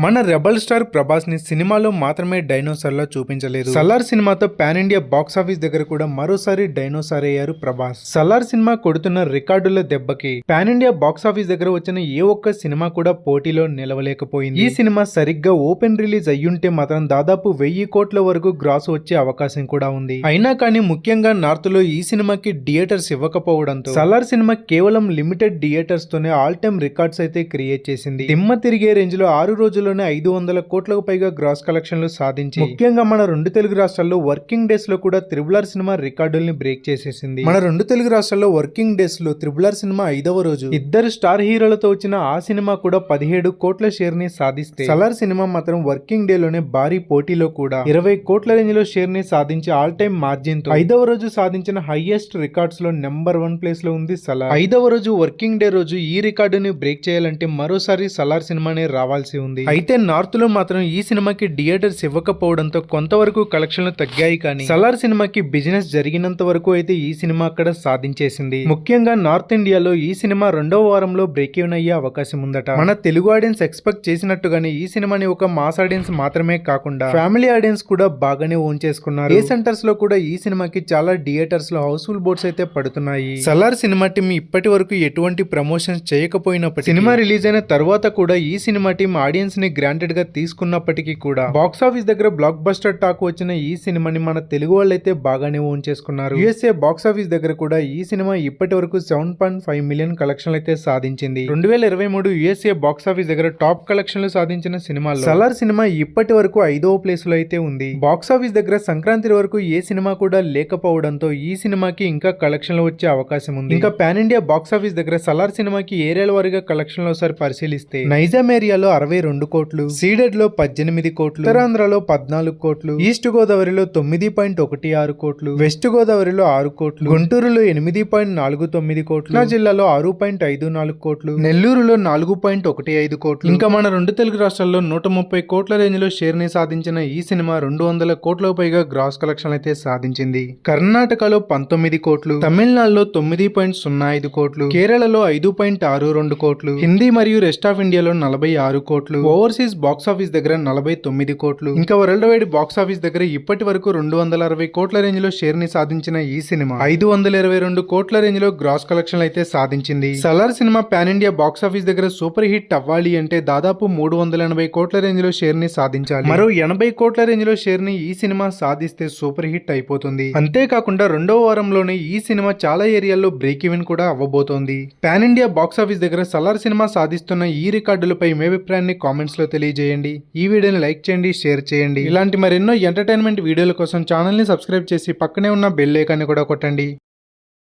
మన rebel star Prabhas ని సినిమాలో మాత్రమే డైనోసార్ లా చూపించలేదు. సలార్ సినిమాతో పాన్ ఇండియా బాక్స్ ఆఫీస్ దగ్గర కూడా మరోసారి డైనోసార్ అయ్యారు ప్రభాస్. సలార్ సినిమా కొడుతున్న రికార్డుల దెబ్బకి పాన్ ఇండియా బాక్స్ ఆఫీస్ దగ్గర వచ్చిన ఏ ఒక్క సినిమా కూడా పోటీలో నిలవలేకపోయింది. ఈ సినిమా సరిగ్గా ఓపెన్ రిలీజ్ అయ్యుంటే మాత్రం దాదాపు 1000 కోట్ల వరకు గ్రాస్ వచ్చే అవకాశం కూడా ఉంది. అయినా కానీ ముఖ్యంగా నార్త్ లో ఈ సినిమాకి థియేటర్స్ ఇవ్వకపోవడంతో సలార్ సినిమా కేవలం లిమిటెడ్ థియేటర్స్ తోనే ఆల్ టైమ్ రికార్డ్స్ అయితే క్రియేట్ చేసింది. దిమ్మ తిరిగే రేంజ్ లో 6 రోజుల్లోనే 500 కోట్లకు పైగా గ్రాస్ కలెక్షన్లు సాధించి ముఖ్యంగా మన 2 తెలుగు రాష్ట్రాల్లో వర్కింగ్ డేస్ లో కూడా త్రిబుల్ సినిమా రికార్డుల్ని బ్రేక్ చేసేసింది. మన 2 తెలుగు రాష్ట్రాల్లో వర్కింగ్ డేస్ లో త్రిబుల్ సినిమా 5వ రోజు ఇద్దరు స్టార్ హీరోలతో వచ్చిన ఆ సినిమా కూడా 17 కోట్ల షేర్ ని సాధిస్తే సలార్ సినిమా మాత్రం వర్కింగ్ డే లోనే భారీ పోటీలో కూడా 20 కోట్ల రేంజ్ లో షేర్ ని సాధించి ఆల్ టైమ్ మార్జిన్ తో 5వ రోజు సాధించిన హైయెస్ట్ రికార్డ్స్ లో నెంబర్ 1 ప్లేస్ లో ఉంది సలార్. 5వ రోజు వర్కింగ్ డే రోజు ఈ రికార్డుని బ్రేక్ చేయాలంటే మరోసారి సలార్ సినిమానే రావాల్సి ఉంది. అయితే నార్త్ లో మాత్రం ఈ సినిమాకి థియేటర్స్ ఇవ్వకపోవడంతో కొంతవరకు కలెక్షన్లు తగ్గాయి. కానీ సలార్ సినిమాకి బిజినెస్ జరిగినంత వరకు అయితే ఈ సినిమా అక్కడ సాధించేసింది. ముఖ్యంగా నార్త్ ఇండియాలో ఈ సినిమా 2వ వారంలో బ్రేక్ ఈవెన్ అయ్యే అవకాశం ఉందట. మన తెలుగు ఆడియన్స్ ఎక్స్పెక్ట్ చేసినట్టుగానే ఈ సినిమాని ఒక మాస్ ఆడియన్స్ మాత్రమే కాకుండా ఫ్యామిలీ ఆడియన్స్ కూడా బాగానే ఓన్ చేసుకున్నారు. ఏ సెంటర్స్ లో కూడా ఈ సినిమాకి చాలా థియేటర్స్ లో హౌస్ఫుల్ బోర్డ్స్ అయితే పడుతున్నాయి. సలార్ సినిమా టీం ఇప్పటి వరకు ఎటువంటి ప్రమోషన్స్ చేయకపోయినప్పటికీ సినిమా రిలీజ్ అయిన తర్వాత కూడా ఈ సినిమా టీం ఆడియన్స్ ని గ్రాంటెడ్ గా తీసుకున్నప్పటికీ కూడా బాక్స్ ఆఫీస్ దగ్గర బ్లాక్ బస్టర్ టాక్ వచ్చిన ఈ సినిమాని మన తెలుగు వాళ్ళైతే బాగానే ఓన్ చేసుకున్నారు. యుఎస్ఏ బాక్స్ ఆఫీస్ దగ్గర కూడా ఈ సినిమా ఇప్పటి వరకు 7.5 మిలియన్ కలెక్షన్లు అయితే సాధించింది. 2023 యుఎస్ఏ బాక్స్ ఆఫీస్ దగ్గర టాప్ కలెక్షన్లు సాధించిన సినిమాల్లో సలార్ సినిమా ఇప్పటి వరకు 5వ ప్లేస్ లో అయితే ఉంది. బాక్స్ ఆఫీస్ దగ్గర సంక్రాంతి వరకు ఏ సినిమా కూడా లేకపోవడంతో ఈ సినిమాకి ఇంకా కలెక్షన్లు వచ్చే అవకాశం ఉంది. ఇంకా పాన్ ఇండియా బాక్స్ ఆఫీస్ దగ్గర సలార్ సినిమాకి ఏరియాల వారిగా కలెక్షన్లు ఒకసారి పరిశీలిస్తే నైజాం ఏరియాలో 62 కోట్లు, సీడెడ్ లో 18 కోట్లు, ఉత్తరాంధ్రలో 14 కోట్లు, ఈస్ట్ గోదావరిలో 9.16 కోట్లు, వెస్ట్ గోదావరిలో 6 కోట్లు, గుంటూరులో 8.49 కోట్లు, కృష్ణా జిల్లాలో 6.54 కోట్లు, నెల్లూరులో 4.15 కోట్లు. ఇంకా మన 2 తెలుగు రాష్ట్రాల్లో 130 కోట్ల రేంజ్ లో షేర్ ని సాధించిన ఈ సినిమా 200 కోట్లకు పైగా గ్రాస్ కలెక్షన్ అయితే సాధించింది. కర్ణాటకలో 19 కోట్లు, తమిళనాడులో 9.05 కోట్లు, కేరళలో 5.62 కోట్లు, హిందీ మరియు రెస్ట్ ఆఫ్ ఇండియాలో 46 కోట్లు, ఓవర్సీస్ బాక్స్ ఆఫీస్ దగ్గర 49 కోట్లు, ఇంకా వరల్డ్ వైడ్ బాక్స్ ఆఫీస్ దగ్గర ఇప్పటి వరకు 260 కోట్ల రేంజ్ లో షేర్ ని సాధించిన ఈ సినిమా 522 కోట్ల రేంజ్ లో గ్రాస్ కలెక్షన్ అయితే సాధించింది. Salaar cinema pan India box office దగ్గర సూపర్ హిట్ అవ్వాలి అంటే దాదాపు 380 కోట్ల రేంజ్ లో షేర్ ని సాధించాలి. మరో 80 కోట్ల రేంజ్ లో షేర్ ని ఈ సినిమా సాధిస్తే సూపర్ హిట్ అయిపోతుంది. అంతేకాకుండా 2వ వారంలోనే ఈ సినిమా చాలా ఏరియాల్లో బ్రేక్ ఈవెన్ కూడా అవ్వబోతోంది. పాన్ ఇండియా బాక్స్ ఆఫీస్ దగ్గర సలార్ సినిమా సాధిస్తున్న ఈ రికార్డులపై మీ అభిప్రాయాన్ని కామెంట్స్ లో తెలియజేయండి. ఈ వీడియోని లైక్ చేయండి, షేర్ చేయండి. ఇలాంటి మరెన్నో ఎంటర్టైన్మెంట్ వీడియోల కోసం ఛానల్ ని సబ్స్క్రైబ్ చేసి పక్కనే ఉన్న బెల్ ఐకాన్ ని కూడా కొట్టండి.